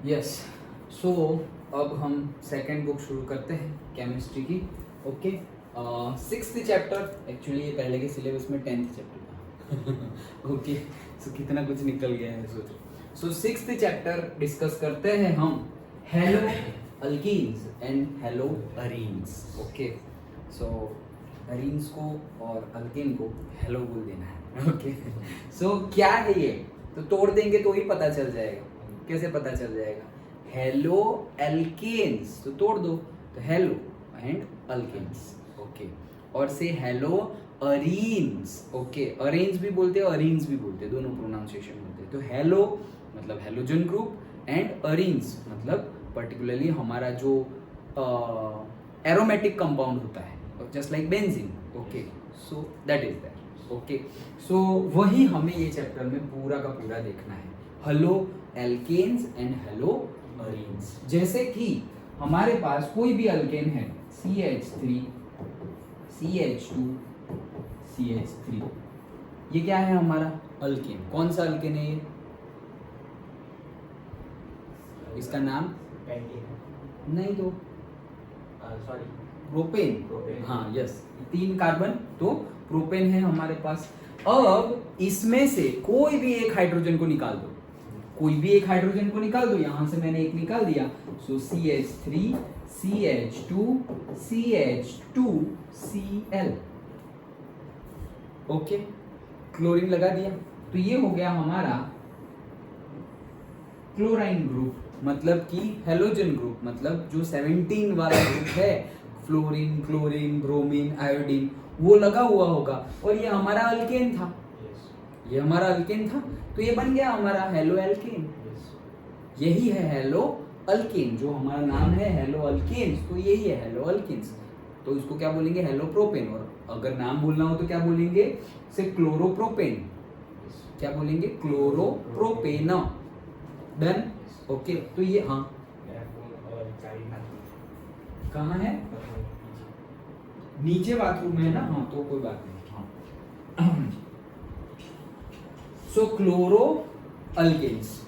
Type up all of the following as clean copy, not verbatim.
Yes so अब हम second book शुरू करते हैं केमिस्ट्री की. Okay, sixth chapter. एक्चुअली ये पहले के सिलेबस में 10th चैप्टर था. ओके, सो कितना कुछ निकल गया है सोचो. सो सिक्स्थ चैप्टर डिस्कस करते हैं हम hello alkenes and hello arenes. Okay, so arenes को और अल्केन को हेलो बोल देना है. ओके, सो क्या है ये तो तोड़ देंगे तो ही पता चल जाएगा. कैसे पता चल जाएगा? हेलो एल्केन्स तो तोड़ दो तो हेलो एंड अल्केन्स. ओके, और से हेलो अरीन्स. ओके, अरेन्स भी बोलते हैं अरीन्स भी बोलते हैं, दोनों प्रोनाउंसिएशन होते हैं. तो हेलो मतलब हेलोजन ग्रुप एंड अरीन्स मतलब पर्टिकुलरली हमारा जो एरोमेटिक कंपाउंड होता है just like benzene. Okay, so that is that. Okay, so वही हमें ये चैप्टर में पूरा का पूरा देखना है. Haloalkanes and haloarenes. जैसे कि हमारे पास कोई भी अल्केन है CH3 CH2 CH3, ये क्या है हमारा अल्केन. कौन सा अल्केन है ये? इसका नाम नहीं तो सॉरी प्रोपेन. हाँ यस, 3 कार्बन तो प्रोपेन है हमारे पास. अब इसमें से कोई भी एक हाइड्रोजन को निकाल दो, कोई भी एक हाइड्रोजन को निकाल दो. यहां से मैंने एक निकाल दिया. सो CH3 CH2 CH2 Cl. Okay, chlorine लगा दिया तो ये हो गया हमारा क्लोराइन ग्रुप. मतलब कि हेलोजन ग्रुप मतलब जो 17 वाला ग्रुप है, फ्लोरीन क्लोरीन ब्रोमीन आयोडीन, वो लगा हुआ होगा. और ये हमारा अल्केन था, ये हमारा अल्केन था तो ये बन गया हमारा हेलो एल्केन. यही है हेलो अल्केन, जो हमारा नाम है हेलो अल्केन्स, तो यही है हेलो अल्केन्स. तो इसको क्या बोलेंगे? Hello propane. और अगर नाम बोलना हो तो क्या बोलेंगे? से क्लोरोप्रोपेन. क्या बोलेंगे? क्लोरोप्रोपेन. डन. ओके, तो ये हाँ कहाँ है? नीचे बाथरूम है ना. हाँ तो कोई बात नहीं. हाँ, सो क्लोरो अल्केन्स.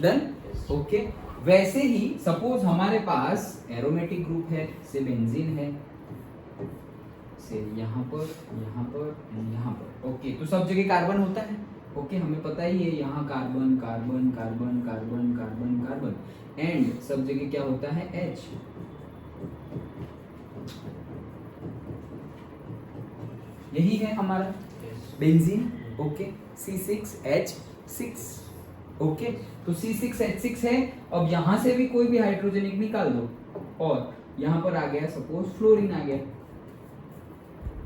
डन. ओके, वैसे ही सपोज हमारे पास एरोमेटिक ग्रुप है, से बेंजीन है, से यहाँ पर यहाँ पर. ओके, तो सब जगह कार्बन होता है. ओके, हमें पता ही है यहाँ carbon carbon carbon carbon carbon carbon and सब जगह क्या होता है? H. यही है हमारा बेंजीन. Okay, C6H6. ओके, तो C6H6 है. अब यहां से भी कोई भी हाइड्रोजन एक निकाल दो और यहां पर आ गया सपोज फ्लोरीन आ गया.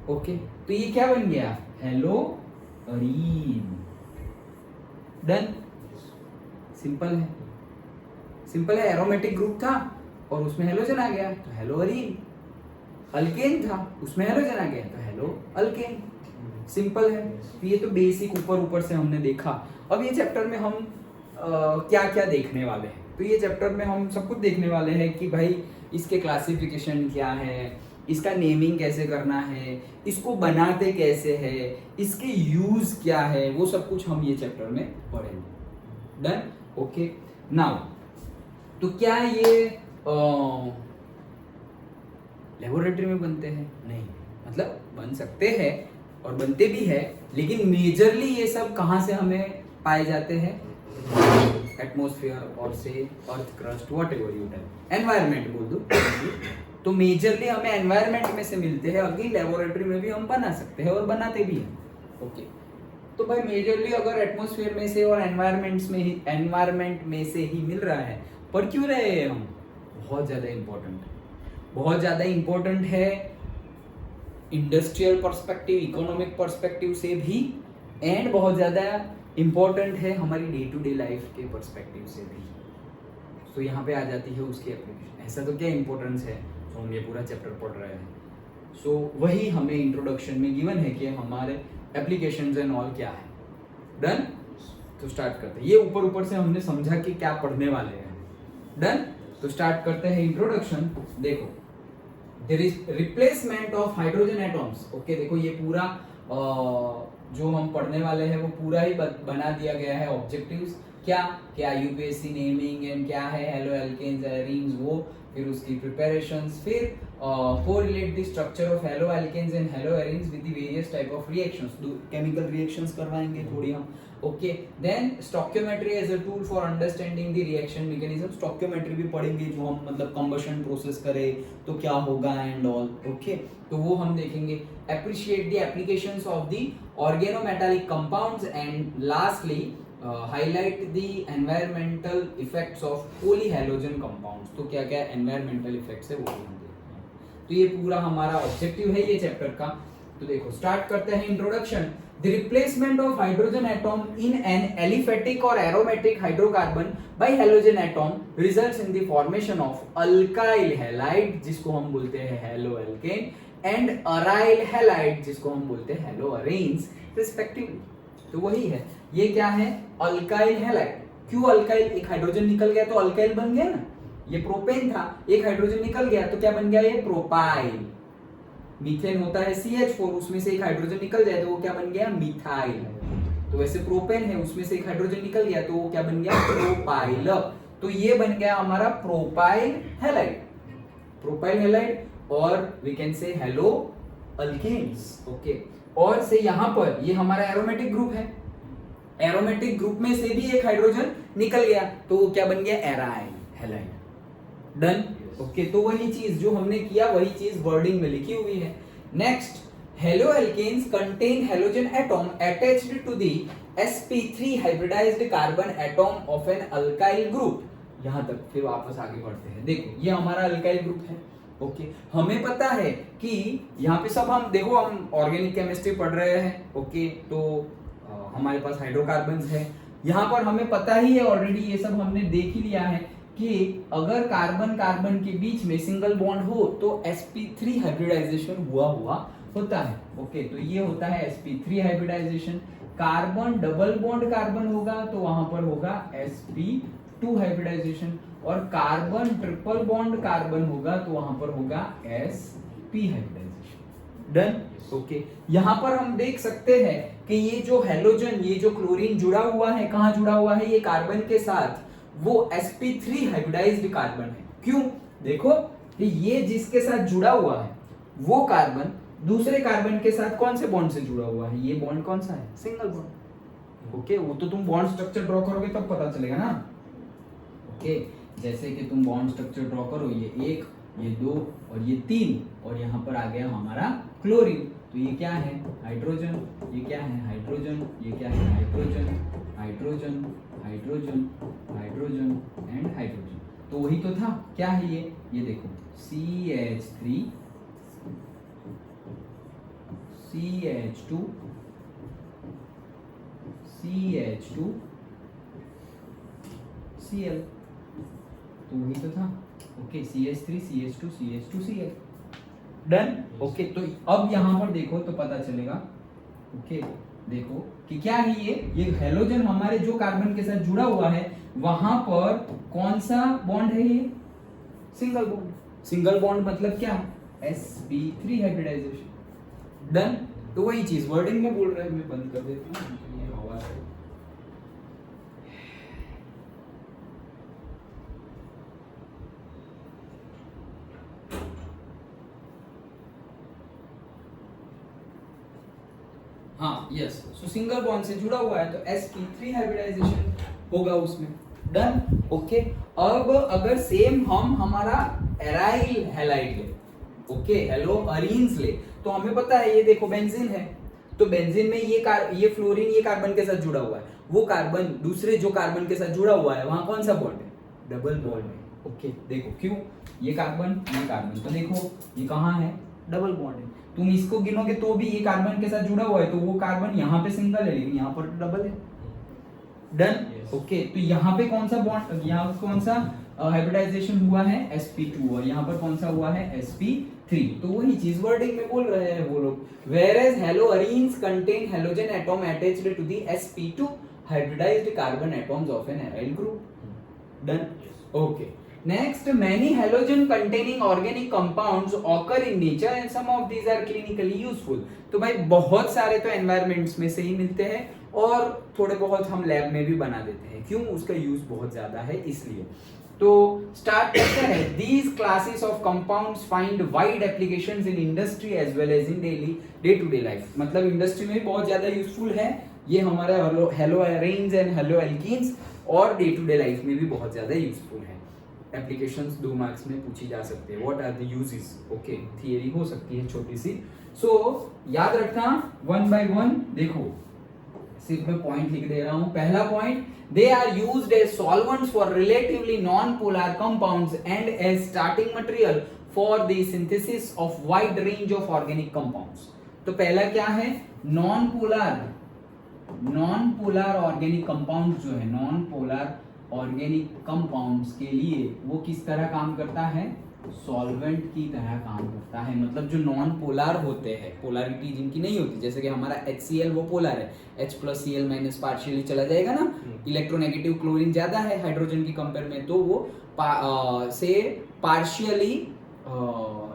ओके, तो ये क्या बन गया? हेलो अरीन. डन. सिंपल है, सिंपल है. एरोमेटिक ग्रुप था और उसमें हेलोजन आ गया तो हेलो अरीन. अल्केन था, उसमें हेलोजन आ गया तो हेलो अल्केन. सिंपल है. तो ये तो बेसिक ऊपर ऊपर से हमने देखा. अब ये चैप्टर में हम क्या क्या देखने वाले हैं? तो ये चैप्टर में हम सब कुछ देखने वाले हैं कि भाई इसके क्लासिफिकेशन क्या है, इसका नेमिंग कैसे करना है, इसको बनाते कैसे है, इसके यूज क्या है, वो सब कुछ हम ये चैप्टर में पढ़ेंगे. डन. ओके, नाउ तो क्या ये लेबोरेटरी में बनते हैं? नहीं, मतलब बन सकते हैं और बनते भी है, लेकिन मेजरली ये सब कहाँ से हमें पाए जाते हैं? एटमॉस्फेयर और से earth crust, whatever you tell, environment बोल दो. तो मेजरली हमें एनवायरनमेंट में से मिलते हैं. अगली लेबोरेटरी में भी हम बना सकते हैं और बनाते भी हैं. ओके, तो भाई मेजरली अगर एटमॉस्फेयर में से और एनवायरनमेंट में से ही मिल रहा है, पर क्यों रहे हैं हम? बहुत ज्यादा इंपॉर्टेंट है, बहुत ज्यादा इंपॉर्टेंट है. इंडस्ट्रियल पर्सपेक्टिव, इकोनॉमिक पर्सपेक्टिव से भी, एंड बहुत ज्यादा इंपॉर्टेंट है हमारी डे टू डे लाइफ के पर्सपेक्टिव से भी. तो यहाँ पे आ जाती है उसकी एप्लीकेशन. ऐसा तो क्या इंपॉर्टेंस है तो हम ये पूरा चैप्टर पढ़ रहे हैं. सो वही हमें इंट्रोडक्शन में गिवन है कि हमारे एप्लीकेशंस एंड ऑल क्या है. डन. तो स्टार्ट करते हैं. ये ऊपर ऊपर से हमने समझा कि क्या पढ़ने वाले हैं. डन. तो स्टार्ट करते हैं इंट्रोडक्शन. देखो, there is replacement of hydrogen atoms. Okay, देखो ये पूरा जो हम पढ़ने वाले हैं वो पूरा ही बना दिया गया है ऑब्जेक्टिव्स. क्या यूपीएससी नेमिंग एंड क्या है हेलो एल्केन्स एरीन्स, वो फिर उसकी प्रिपरेशंस, फिर correlate the structure of haloalkanes and haloarenes with the various type of reactions, chemical reactions करवाएंगे थोड़ी हम। Okay, then stoichiometry as a tool for understanding the reaction mechanism, stoichiometry भी पढ़ेंगे जो हम मतलब कंबशन प्रोसेस करें तो क्या होगा एंड ऑल। ओके, तो वो हम देखेंगे। Appreciate the applications of the organometallic compounds and lastly highlight the environmental effects of polyhalogen compounds, तो क्या क्या एनवायरमेंटल इफेक्ट्स है वो भी हम देखते हैं। तो ये पूरा हमारा ऑब्जेक्टिव है ये चैप्टर का। तो देखो स्टार्ट करते हैं introduction. The replacement of hydrogen atom in an aliphatic or aromatic hydrocarbon by halogen atom results in the formation of alkyl halide, जिसको हम बोलते हैं haloalkane, and aryl halide, जिसको हम बोलते हैं haloarenes respectively। तो वही है, ये क्या है alkyl halide। क्यों alkyl? एक हाइड्रोजन निकल गया तो alkyl बन गया ना, ये प्रोपेन था, एक हाइड्रोजन निकल गया तो क्या बन गया ये प्रोपाइल। मीथेन होता है CH4, उसमें से एक हाइड्रोजन निकल जाए तो वो क्या बन गया मिथाइल। तो वैसे प्रोपेन है, उसमें से एक हाइड्रोजन निकल गया तो वो क्या बन गया प्रोपाइल। तो ये बन गया हमारा प्रोपाइल हैलाइड, प्रोपाइल हैलाइड, और we can say haloalkanes. Okay, और से यहाँ पर ये हमारा एरोमेटिक ग्रुप है, एरोमेटिक ग्रुप में से भी एक हाइड्रोजन निकल गया तो वो क्या बन गया एराइल हैलाइड। डन। ओके, तो वही चीज जो हमने किया वही चीज वर्डिंग में लिखी हुई है। Next, haloalkanes contain halogen atom attached to the sp3 hybridized carbon atom of an alkyl group. यहां तक फिर वापस आगे बढ़ते हैं। देखो ये हमारा अल्काइल ग्रुप है। ओके, हमें पता है कि यहाँ पे सब हम देखो हम ऑर्गेनिक केमिस्ट्री पढ़ रहे हैं। ओके, तो हमारे पास हाइड्रोकार्बन्स है, यहाँ पर हमें पता ही है ऑलरेडी, ये सब हमने देख ही लिया है कि अगर कार्बन कार्बन के बीच में सिंगल बॉन्ड हो तो sp3 हाइब्रिडाइजेशन हुआ होता है। ओके, तो ये होता है sp3 hybridization. Carbon double bond carbon होगा तो वहां पर होगा sp2 हाइब्रिडाइजेशन, और कार्बन ट्रिपल बॉन्ड कार्बन होगा तो वहां पर होगा sp हाइब्रिडाइजेशन। डन। ओके, यहाँ पर हम देख सकते हैं कि ये जो हैलोजन, ये जो क्लोरीन जुड़ा हुआ है, कहाँ जुड़ा हुआ है, ये कार्बन के साथ वो sp3 हाइब्रिडाइज्ड कार्बन है। क्यों? देखो कि ये जिसके साथ जुड़ा हुआ है वो कार्बन दूसरे कार्बन के साथ कौन से बॉन्ड से जुड़ा हुआ है, ये बॉन्ड कौन सा है, सिंगल बॉन्ड। ओके, वो तो तुम बॉन्ड स्ट्रक्चर ड्रॉ करोगे तब पता चलेगा ना। ओके, जैसे कि तुम बॉन्ड स्ट्रक्चर ड्रॉ करो, ये 1, ये 2 और ये 3, और यहाँ पर आ गया हमारा क्लोरीन। तो ये क्या है हाइड्रोजन, ये क्या है हाइड्रोजन, ये क्या है hydrogen, hydrogen, hydrogen, hydrogen and hydrogen. तो वही तो था, क्या है ये देखो CH3 CH2 CH2 Cl, तो वही तो था। Okay, CH3 CH2 CH2 Cl। Done. Okay, तो अब यहां पर देखो तो पता चलेगा। ओके, देखो कि क्या है ये हैलोजन हमारे जो कार्बन के साथ जुड़ा हुआ है वहां पर कौन सा बॉन्ड है, ये सिंगल बॉन्ड। सिंगल बॉन्ड मतलब क्या, sp3 हाइब्रिडाइजेशन। डन। तो वही चीज वर्डिंग में बोल रहे हैं, मैं बंद कर देता हूँ, ये हवा है। हाँ, यस, सो सिंगल बॉन्ड से जुड़ा हुआ है तो sp3 हाइब्रिडाइजेशन होगा उसमें। डन। ओके, अब अगर सेम हम हमारा एराइल हैलाइड ले, ओके, हेलो अरीन्स ले, तो हमें पता है ये देखो बेंजीन है, तो बेंजीन में ये फ्लोरीन ये कार्बन के साथ जुड़ा हुआ है, वो कार्बन दूसरे जो कार्बन के साथ जुड़ा हुआ है वहां कौन सा बॉन्ड है, डबल बॉन्ड है। ओके, देखो क्यों, ये कार्बन, तो देखो ये कहाँ है, डबल बॉन्ड है। तुम इसको गिनोगे तो भी ये कार्बन के साथ जुड़ा हुआ है, तो वो कार्बन यहाँ पे सिंगल है लेकिन यहाँ पर डबल है। डन। ओके, तो यहाँ पे कौन सा बॉन्ड, यहाँ कौन सा हाइब्रिडाइजेशन हुआ है sp2, और यहाँ पर कौन सा हुआ है sp3। तो वही चीज वर्डिंग में बोल रहे हैं वो लोग। Whereas haloarenes contain halogen atom attached to the sp2 hybridized carbon atoms of an aryl group. Done. Okay. Next, many halogen containing organic compounds occur in nature and some of these are clinically useful. तो भाई बहुत सारे तो environments में से ही मिलते हैं और थोड़े बहुत हम लैब में भी बना देते हैं। क्यों? उसका यूज बहुत ज्यादा है इसलिए। तो स्टार्ट करते हैं। These classes of compounds find wide applications in industry as well as in daily day to day life. मतलब इंडस्ट्री में भी बहुत ज्यादा यूजफुल है ये हमारे haloarenes and haloalkanes, और डे टू डे लाइफ में भी बहुत ज्यादा यूजफुल है। एप्लीकेशंस 2 मार्क्स में पूछी जा सकती है। What are the uses? Okay, theory हो सकती है छोटी सी। सो याद रखना 1 by 1। देखो सिर्फ मैं पॉइंट लिख दे रहा हूं। पहला point, they are used as solvents for relatively non polar compounds and as starting material for the synthesis of wide range of organic compounds. तो पहला क्या है? नॉन पोलर ऑर्गेनिक कंपाउंड जो है, नॉन पोलर ऑर्गेनिक कंपाउंड्स के लिए वो किस तरह काम करता है? सॉल्वेंट की तरह काम करता है। मतलब जो नॉन पोलर होते हैं, पोलैरिटी जिनकी नहीं होती, जैसे कि हमारा HCl वो पोलर है, H+Cl- पार्शियली चला जाएगा ना, इलेक्ट्रोनेगेटिव क्लोरीन ज्यादा है हाइड्रोजन की कंपेयर में, तो वो पार्शियली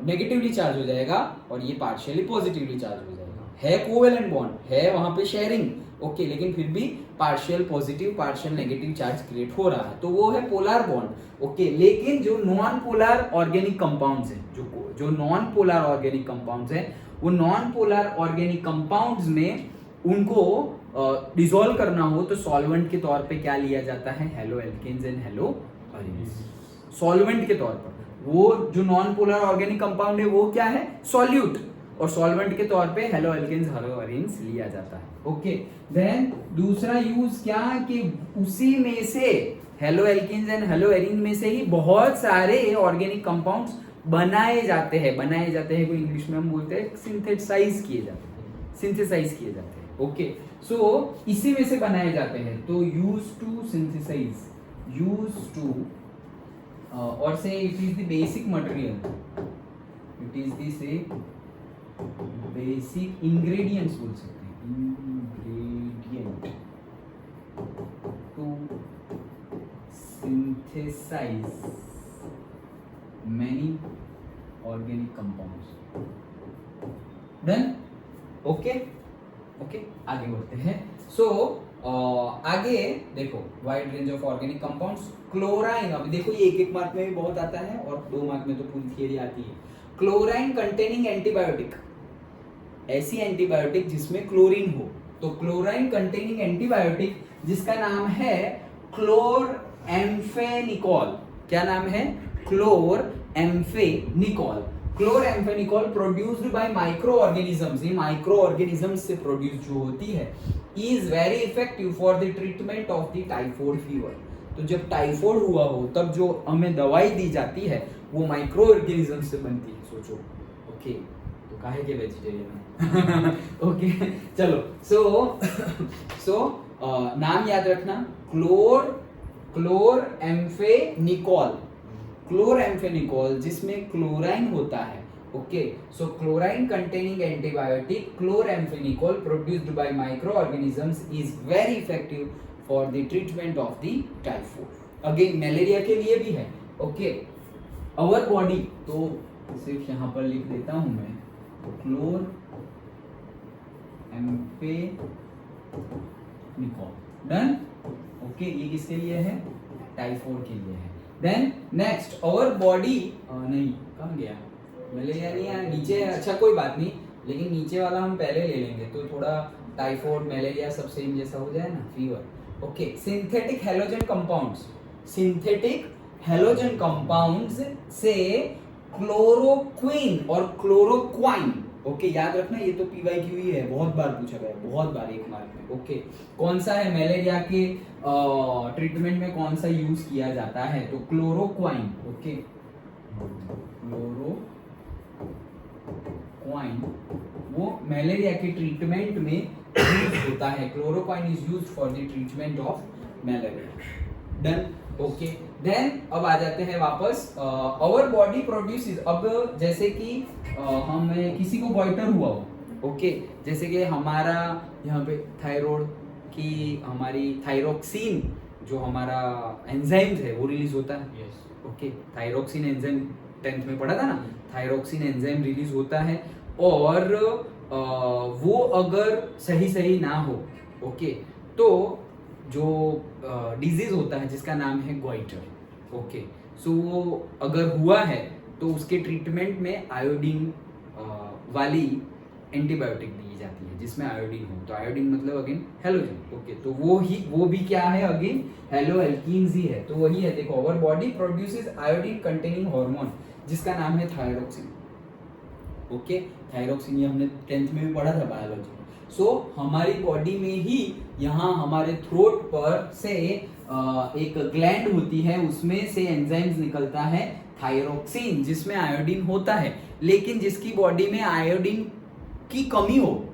नेगेटिवली चार्ज हो जाएगा और ये पार्शियली पॉजिटिवली चार्ज हो जाएगा। है कोवेलेंट बॉन्ड, है वहां पे शेयरिंग, ओके, लेकिन फिर भी partial positive partial negative charge create हो रहा है, तो वो है पोलर बॉन्ड, ओके। लेकिन जो नॉन पोलर ऑर्गेनिक कंपाउंड्स हैं, जो नॉन पोलर ऑर्गेनिक कंपाउंड्स हैं, वो नॉन पोलर ऑर्गेनिक कंपाउंड्स में उनको डिसॉल्व करना हो तो सॉल्वेंट के तौर पे क्या लिया जाता है? Haloalkanes and haloarenes. Solvent के तौर पर वो जो नॉन पोलर ऑर्गेनिक कंपाउंड है वो क्या है? सॉल्यूट, और सॉल्वेंट के तौर पे हेलो एल्केन्स हेलो एरीन्स लिया जाता है, ओके। देन दूसरा यूज क्या कि उसी में से haloalkanes and haloarene में से ही बहुत सारे ऑर्गेनिक कंपाउंड्स बनाए जाते हैं को इंग्लिश में हम बोलते हैं सिंथेसाइज किए जाते हैं, ओके। सो इसी में से बनाए जाते हैं, तो यूज टू सिंथेसाइज, और say it is the basic material, it is the say basic ingredients बोल सकते हैं, ingredient to synthesize many organic compounds. Done? Okay? Okay? आगे बढ़ते हैं। So आगे देखो wide range of organic compounds. Chlorine, अभी देखो ये 1 मार्क में भी बहुत आता है और 2 मार्क में तो पूरी थियरी आती है। क्लोराइन कंटेनिंग एंटीबायोटिक, ऐसी एंटीबायोटिक जिसमें क्लोरीन हो, तो क्लोराइन कंटेनिंग एंटीबायोटिक जिसका नाम है क्लोरएम्फेनिकोल। क्या नाम है? क्लोरएम्फेनिकोल। क्लोरएम्फेनिकोल प्रोड्यूस्ड बाय माइक्रोऑर्गेनिजम्स, ये माइक्रोऑर्गेनिजम्स से प्रोड्यूस जो होती है, is very effective for the treatment of the typhoid fever. तो जब टाइफॉइड हुआ हो तब जो हमें दवाई दी जाती है वो माइक्रोऑर्गेनिज्म से बनती है, सोचो, ओके। तो काहे के वेजिटेरियन ओके चलो। सो नाम याद रखना, क्लोरएम्फेनिकोल जिसमें क्लोराइन होता है, okay. So chlorine containing antibiotic chloramphenicol produced by microorganisms is very effective for the treatment of the typhoid. Again malaria के लिए भी है, ओके। अवर बॉडी, तो सिर्फ यहाँ पर लिख देता हूं मैं, क्लोरएम्फेनिकोल। Done, okay. ये किसके लिए है? टाइफॉइड के लिए है। देन नेक्स्ट, अवर बॉडी, नहीं कहाँ गया? मलेरिया नहीं है नीचे, अच्छा कोई बात नहीं, लेकिन नीचे वाला हम पहले ले लेंगे तो थोड़ा टाइफॉइड मलेरिया सब सेम जैसा हो जाए ना, fever, okay. Synthetic halogen compounds से क्लोरोक्विन और क्लोरोक्वाइन, ओके। याद रखना ये तो PYQ ही है, बहुत बार पूछा गया, बहुत बार 1 मार्क में, ओके। कौन सा है मलेरिया के ट्रीटमेंट में कौन सा यूज किया जाता है? तो क्लोरोक्वाइन, ओके। क्लोरोक्वाइन वो मलेरिया के ट्रीटमेंट में यूज होता है। Chloroquine is used for the treatment of malaria. Done, okay. Then अब आ जाते हैं वापस, आवर बॉडी प्रोड्यूसेस, अब जैसे कि हमें किसी को गोइटर हुआ हो, ओके, जैसे कि हमारा यहाँ पे थायराइड की हमारी थायरोक्सिन जो हमारा एंजाइम है वो रिलीज होता है, ओके। थायरोक्सिन एंजाइम 10th में पढ़ा था ना, थायरोक्सिन एंजाइम रिलीज होता है, और वो अगर सही ना हो ओके, तो जो डिजीज होता है जिसका नाम है गॉइटर, ओके, सो वो अगर हुआ है तो उसके ट्रीटमेंट में आयोडीन वाली एंटीबायोटिक दी जाती है जिसमें आयोडीन हो। तो आयोडीन मतलब अगेन हेलोजन, ओके, तो वो भी क्या है, अगेन हेलो एल्कीन्स ही है। तो वही है, देखो, our body produces iodine containing hormone जिसका नाम है थायरोक्सिन, ओके, थायरोक्सिन, ये हमने 10th में भी पढ़ा था बायोलॉजी में। सो हमारी बॉडी में ही यहाँ हमारे थ्रोट पर से एक ग्लैंड होती है, उसमें से एंजाइम्स निकलता है थायरोक्सिन जिसमें आयोडीन होता है। लेकिन जिसकी बॉडी में आयोडीन की कमी हो,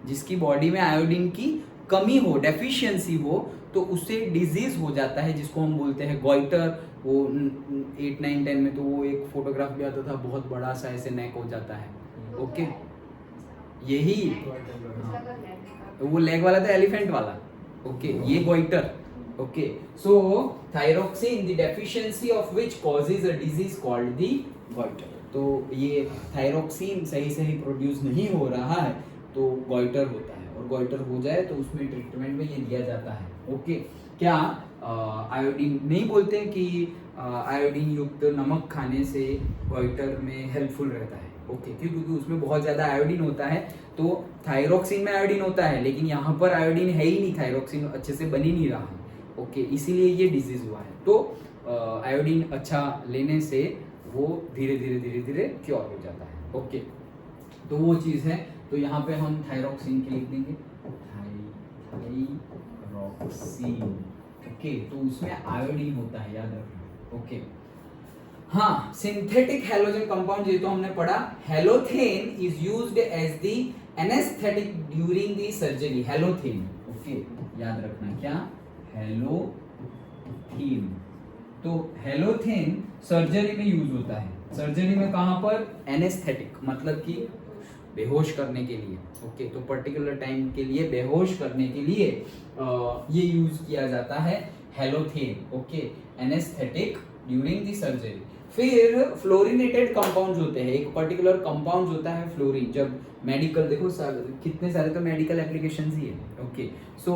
जिसकी बॉडी में आयोडीन की कमी हो, डेफिशिएंसी हो, तो उससे डिजीज हो जाता है जिसको हम बोलते हैं गॉइटर। वो 8, 9, 10 में तो वो एक फोटोग्राफ भी आता था, बहुत बड़ा सा ऐसे नेक हो जाता है, ओके, यही वो लेग वाला था, एलिफेंट वाला, ओके, ये goitre, okay. So thyroxine the deficiency of which causes a disease called the goitre. तो ये थायरोक्सिन सही प्रोड्यूस नहीं हो रहा है तो गॉइटर होता है, और गॉइटर हो जाए तो उसमें ट्रीटमेंट में ये दिया जाता है, ओके। क्या आयोडीन नहीं बोलते कि आयोडीन युक्त नमक खाने से गॉइटर में हेल्पफुल रहता है, ओके, क्योंकि उसमें बहुत ज्यादा आयोडीन होता है। तो थायरोक्सिन में आयोडीन होता है लेकिन यहाँ पर आयोडीन है ही नहीं, थायरोक्सिन अच्छे से बन ही नहीं रहा है, ओके, इसीलिए ये डिजीज हुआ है। तो आयोडीन अच्छा लेने से वो धीरे धीरे क्योर हो जाता है, ओके, तो वो चीज़ है। तो यहाँ पे हम थायरोक्सिन की लिख देंगे, थायरोक्सिन, ओके, तो उसमें आयोडीन होता है, याद रखना, ओके। हाँ, सिंथेटिक हैलोजन कंपाउंड, ये तो हमने पढ़ा। Halothane is used as the anaesthetic during the surgery, halothane, okay, याद रखना, क्या, हेलोथेन। तो हेलोथेन सर्जरी में यूज होता है, सर्जरी में कहां पर, एनेस्थेटिक, मतलब कि बेहोश करने के लिए, ओके, तो पर्टिकुलर टाइम के लिए बेहोश करने के लिए ये यूज किया जाता है halothane, okay, anaesthetic during the surgery. फिर फ्लोरिनेटेड कंपाउंड्स होते हैं, एक पर्टिकुलर कंपाउंड होता है फ्लोरीन, जब मेडिकल, देखो कितने सारे तो मेडिकल एप्लीकेशंस ही है, ओके, सो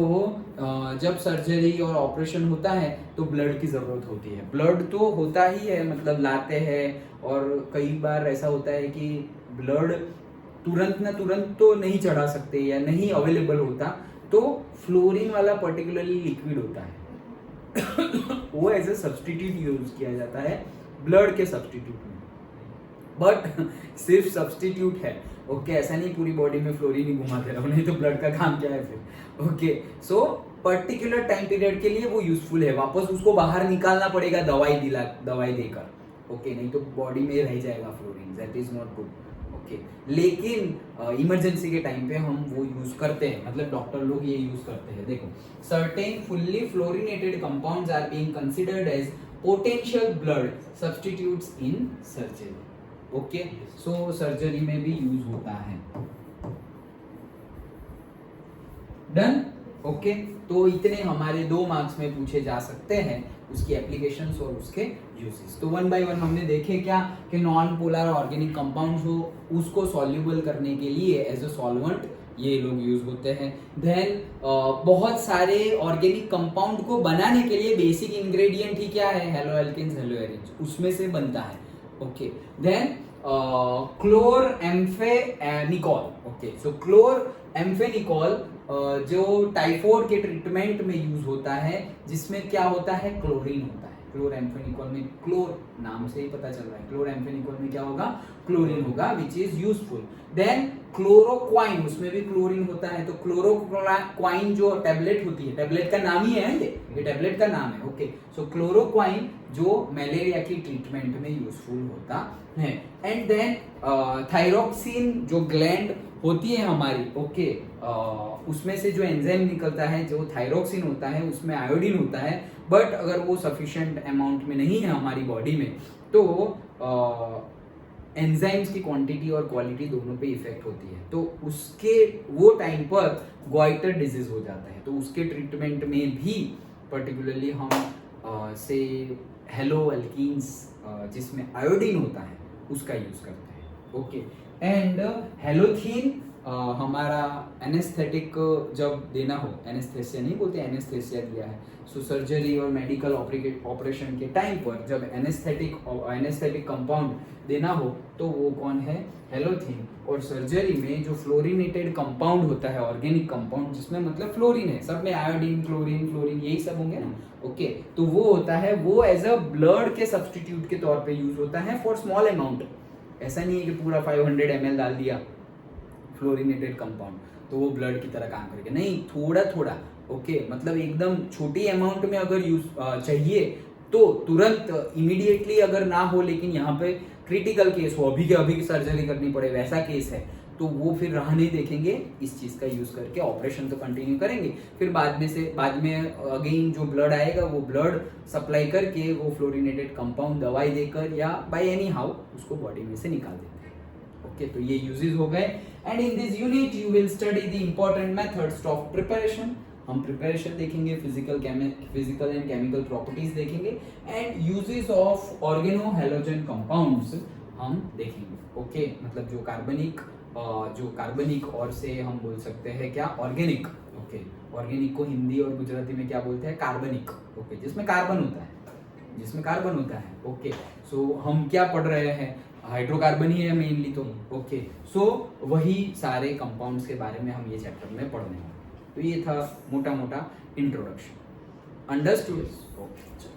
जब सर्जरी और ऑपरेशन होता है तो ब्लड की जरूरत होती है। ब्लड तो होता ही है, मतलब लाते हैं, और कई बार ऐसा होता है कि ब्लड तुरंत तो नहीं चढ़ा सकते या नहीं अवेलेबल होता, तो फ्लोरीन वाला पर्टिकुलरली लिक्विड होता है वो एज ए सब्सटीट्यूट यूज किया जाता है ब्लड के सब्सटीट्यूट में, बट सिर्फ सब्सटीट्यूट है, ओके, ऐसा नहीं पूरी बॉडी में फ्लोरीन ही घुमाते रहो, नहीं तो ब्लड का काम क्या है फिर, okay. So particular time period के लिए वो यूजफुल है, वापस उसको बाहर निकालना पड़ेगा दवाई देकर, ओके, नहीं तो बॉडी में रह जाएगा fluorine, that is not good, okay. लेकिन इमरजेंसी के टाइम पे हम वो यूज करते हैं, मतलब डॉक्टर लोग ये यूज करते हैं। देखो, certain fully fluorinated compounds are being considered as potential blood substitutes in surgery, okay, so surgery में भी यूज होता है। डन, ओके, तो इतने हमारे 2 मार्क्स में पूछे जा सकते हैं, उसकी एप्लीकेशंस और उसके यूजेस। तो 1 बाय 1 हमने देखे क्या, कि नॉन पोलर ऑर्गेनिक कंपाउंड्स हो उसको सॉल्युबल करने के लिए एज अ सॉल्वेंट ये लोग यूज होते हैं। देन बहुत सारे ऑर्गेनिक कंपाउंड को बनाने के लिए बेसिक इंग्रेडिएंट ही क्या है, हेलो एल्केन्स, हेलो एरिन्स, उसमें से बनता है, ओके। देन क्लोर एम्फेनिकॉल, ओके, सो क्लोर एम्फेनिकॉल जो टाइफॉइड के ट्रीटमेंट में यूज होता है, जिसमें क्या होता है, क्लोरीन होता है। क्लोर एम्फेनिकॉल में, क्लोर नाम से ही पता चल रहा है, क्लोर एम्फेनिकॉल में क्या होगा, क्लोरीन होगा, which is useful. Then chloroquine, उसमें भी क्लोरीन होता है, तो क्लोरोक्वाइन जो टैबलेट होती है, टैबलेट का नाम ही है ये टैबलेट का नाम है, ओके, सो क्लोरोक्वाइन जो मलेरिया की ट्रीटमेंट में यूजफुल होता है। एंड देन थायरोक्सिन जो ग्लैंड होती है हमारी, ओके, उसमें से जो एंजाइम निकलता है, जो थायरोक्सिन होता है, उसमें आयोडीन होता है, बट अगर वो सफिशिएंट अमाउंट में नहीं है हमारी बॉडी में, तो एंजाइम्स की क्वांटिटी और क्वालिटी दोनों पे इफेक्ट होती है, तो उसके वो टाइम पर गॉइटर डिजीज हो जाता है। तो उसके ट्रीटमेंट में भी पर्टिकुलरली हम से हेलो एल्कीन्स जिसमें आयोडीन होता है उसका यूज करते हैं, ओके। एंड हेलोथीन हमारा एनेस्थेटिक जब देना हो, एनेस्थेसिया नहीं बोलते, एनेस्थेसिया दिया है, सो सर्जरी और मेडिकल ऑपरेशन के टाइम पर जब एनेस्थेटिक कंपाउंड देना हो तो वो कौन है, हेलोथिन। और सर्जरी में जो फ्लोरिनेटेड कंपाउंड होता है, ऑर्गेनिक कंपाउंड जिसमें मतलब फ्लोरीन है, सब में आयोडीन, क्लोरीन यही सब होंगे ना, ओके। तो वो होता है, वो एज अ ब्लड के सब्सटीट्यूट के तौर पे यूज होता है फॉर स्मॉल अमाउंट। ऐसा नहीं है कि पूरा 500 ml डाल दिया फ्लोरिनेटेड कंपाउंड तो वो ब्लड की तरह काम करेगा, नहीं, थोड़ा थोड़ा, ओके। मतलब एकदम छोटी अमाउंट में अगर यूज चाहिए तो तुरंत इमीडिएटली अगर ना हो, लेकिन यहाँ पे क्रिटिकल केस हो, अभी के अभी सर्जरी करनी पड़े, वैसा केस है, तो वो फिर राह नहीं देखेंगे, इस चीज का यूज करके ऑपरेशन तो कंटिन्यू करेंगे। फिर बाद में अगेन जो ब्लड आएगा वो ब्लड सप्लाई करके वो फ्लोरिनेटेड कंपाउंड दवाई देकर या बाय एनी हाउ उसको बॉडी में से निकाल देते हैं, ओके। तो ये यूजेस हो गए। And in this unit you will study the important methods of preparation. हम प्रिपरेशन देखेंगे, फिजिकल एंड केमिकल प्रॉपर्टीज देखेंगे, and uses of organohalogen compounds हम देखेंगे, ओके। मतलब जो कार्बनिक और से हम बोल सकते हैं क्या, ऑर्गेनिक, ओके। ऑर्गेनिक को हिंदी और गुजराती में क्या बोलते हैं, कार्बनिक, ओके, जिसमें कार्बन होता है, ओके। सो हम क्या पढ़ रहे हैं, हाइड्रोकार्बन ही है मेनली, तो ओके। सो वही सारे कंपाउंड्स के बारे में हम ये चैप्टर में पढ़ने हैं। तो ये था मोटा मोटा इंट्रोडक्शन, अंडरस्टूड, ओके।